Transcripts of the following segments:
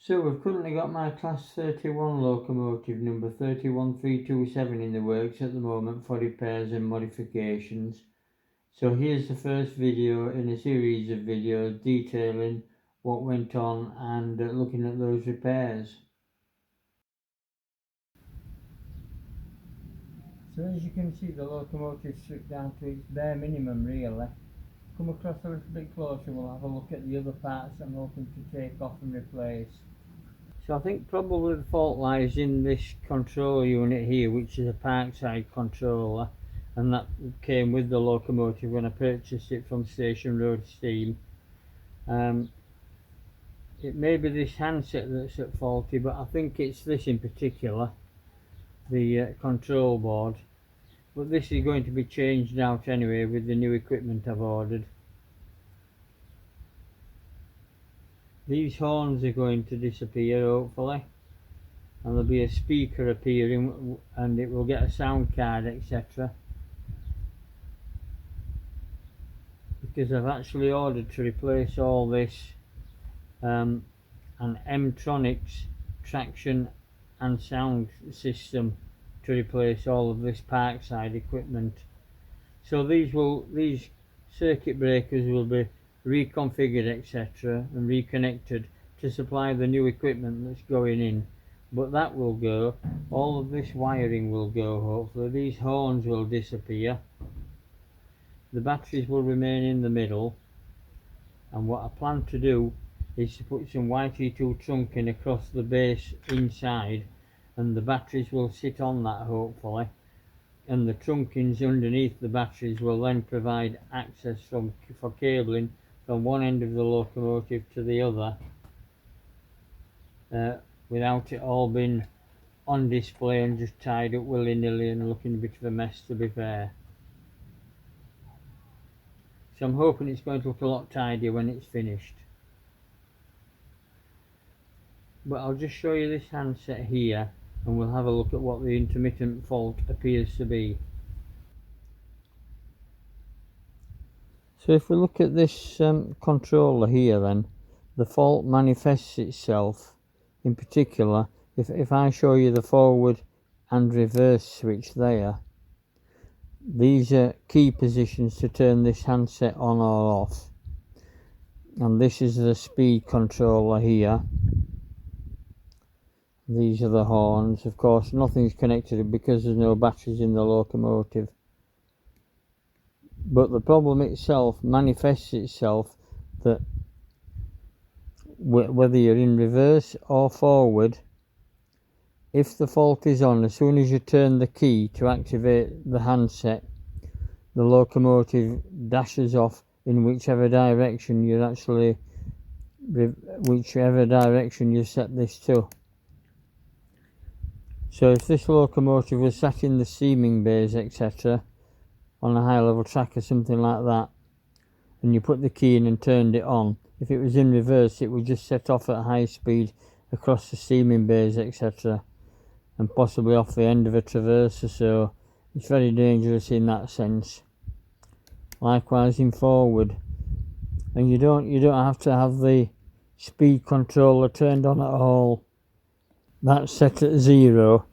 So we've currently got my class 31 locomotive number 31327 in the works at the moment for repairs and modifications. So here's the first video in a series of videos detailing what went on and looking at those repairs. So as you can see, the locomotive stripped down to its bare minimum really. Come across a little bit closer, we'll have a look at the other parts I'm hoping to take off and replace. So I think probably the fault lies in this control unit here, which is a PARKSIDE controller, and that came with the locomotive when I purchased it from Station Road Steam. It may be this handset that's at faulty, but I think it's this in particular, the control board. But this is going to be changed out anyway with the new equipment I've ordered. These horns are going to disappear hopefully, and there'll be a speaker appearing and it will get a sound card, etc. Because I've actually ordered to replace all this an MTroniks traction and sound system to replace all of this PARKSIDE equipment. So these circuit breakers will be reconfigured, etc., and reconnected to supply the new equipment that's going in. But that will go, all of this wiring will go hopefully, these horns will disappear, the batteries will remain in the middle, and what I plan to do is to put some YT2 trunking across the base inside, and the batteries will sit on that hopefully, and the trunkings underneath the batteries will then provide access for cabling from one end of the locomotive to the other, without it all being on display and just tied up willy-nilly and looking a bit of a mess, to be fair. So I'm hoping it's going to look a lot tidier when it's finished. But I'll just show you this handset here and we'll have a look at what the intermittent fault appears to be. So if we look at this controller here, then the fault manifests itself in particular if I show you the forward and reverse switch there. These are key positions to turn this handset on or off, and this is the speed controller here. These are the horns. Of course nothing's connected because there's no batteries in the locomotive, but the problem itself manifests itself that whether you're in reverse or forward, if the fault is on, as soon as you turn the key to activate the handset, the locomotive dashes off in whichever direction you set this to. So if this locomotive was sat in the steaming bays, etc., on a high level track or something like that, and you put the key in and turned it on, if it was in reverse it would just set off at high speed across the steaming bays, etc., and possibly off the end of a traverser. So it's very dangerous in that sense. Likewise in forward, and you don't have to have the speed controller turned on at all. That's set at 0,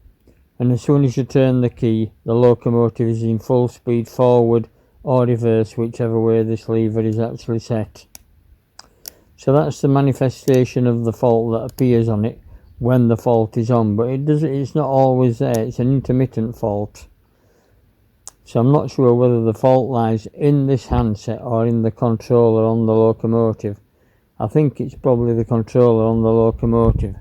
and as soon as you turn the key, the locomotive is in full speed forward or reverse, whichever way this lever is actually set. So that's the manifestation of the fault that appears on it when the fault is on, but it's not always there. It's an intermittent fault. So I'm not sure whether the fault lies in this handset or in the controller on the locomotive. I think it's probably the controller on the locomotive.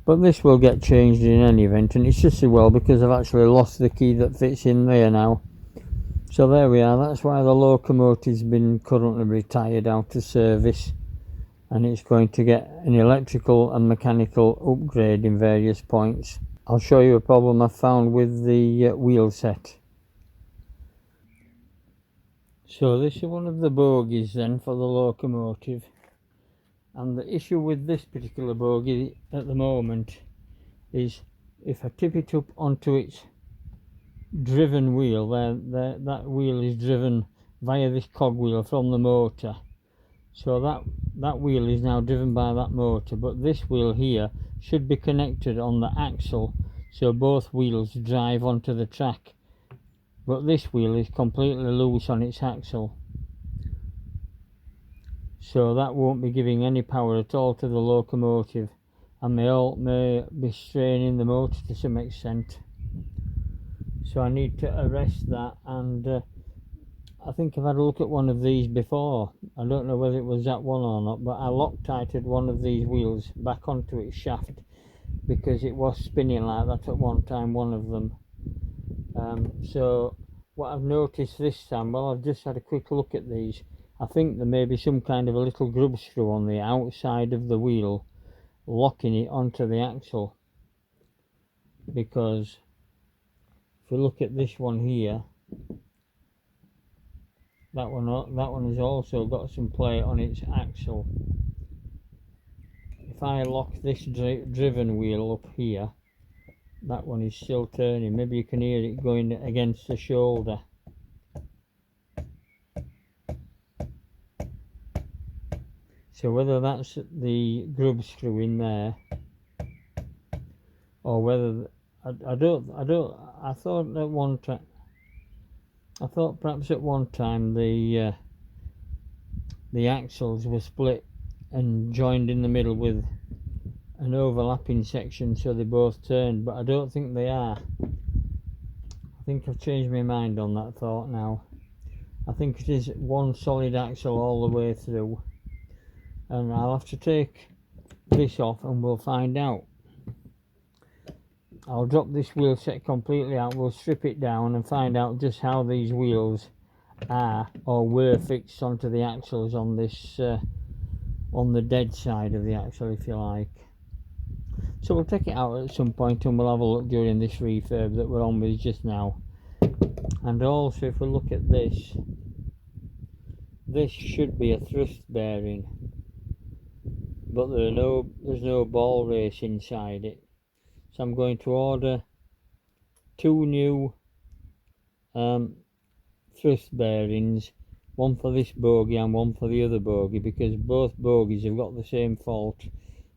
But this will get changed in any event, and it's just as well because I've actually lost the key that fits in there now. So there we are. That's why the locomotive's been currently retired out of service, and it's going to get an electrical and mechanical upgrade in various points. I'll show you a problem I found with the wheel set. So this is one of the bogies then for the locomotive, and the issue with this particular bogie at the moment is if I tip it up onto its driven wheel, that wheel is driven via this cogwheel from the motor. So that wheel is now driven by that motor, but this wheel here should be connected on the axle so both wheels drive onto the track, but this wheel is completely loose on its axle, so that won't be giving any power at all to the locomotive, and may be straining the motor to some extent. So I need to arrest that, and I think I've had a look at one of these before. I don't know whether it was that one or not, but I Loctited one of these wheels back onto its shaft because it was spinning like that at one time, one of them. So what I've noticed this time, well, I've just had a quick look at these, I think there may be some kind of a little grub screw on the outside of the wheel locking it onto the axle, because if you look at this one here, that one has also got some play on its axle. If I lock this driven wheel up here, that one is still turning. Maybe you can hear it going against the shoulder. So whether that's the grub screw in there, or whether I thought at one time, perhaps at one time the axles were split and joined in the middle with an overlapping section so they both turned, but I don't think they are. I think I've changed my mind on that thought now. I think it is one solid axle all the way through, and I'll have to take this off and we'll find out. I'll drop this wheel set completely out, we'll strip it down and find out just how these wheels are or were fixed onto the axles on this on the dead side of the axle, if you like. So we'll take it out at some point and we'll have a look during this refurb that we're on with just now. And also, if we look at this, this should be a thrust bearing, but there's no ball race inside it. So I'm going to order 2 new thrust bearings, one for this bogie and one for the other bogie, because both bogies have got the same fault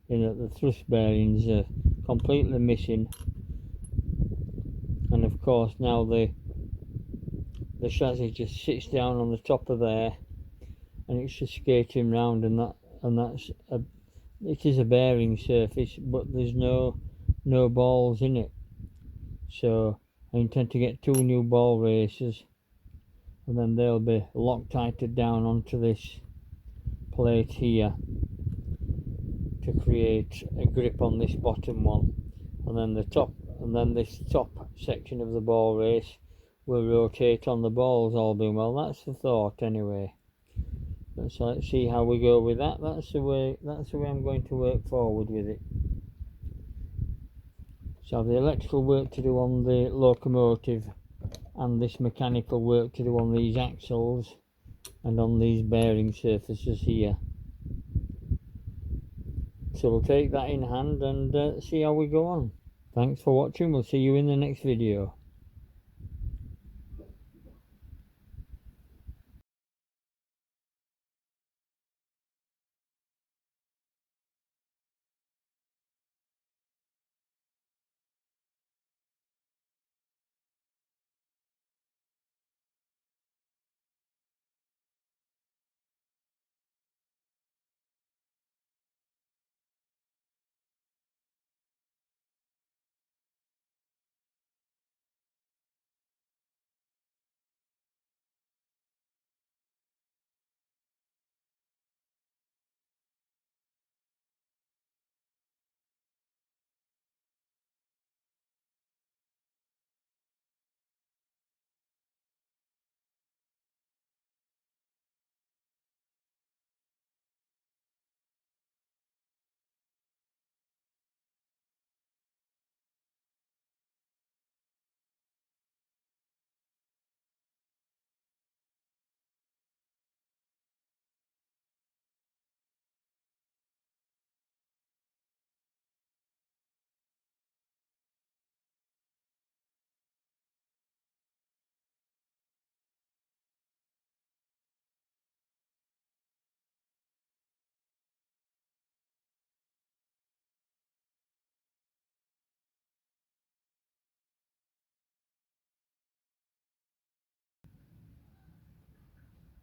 in that the thrust bearings are completely missing, and of course now the chassis just sits down on the top of there and it's just skating round, and it is a bearing surface, but there's no balls in it. So I intend to get 2 new ball races, and then they'll be Loctited down onto this plate here to create a grip on this bottom one, and then this top section of the ball race will rotate on the balls, all being well. That's the thought anyway. So let's see how we go with that. That's the way I'm going to work forward with it. So I have the electrical work to do on the locomotive and this mechanical work to do on these axles and on these bearing surfaces here. So we'll take that in hand and see how we go on. Thanks for watching. We'll see you in the next video.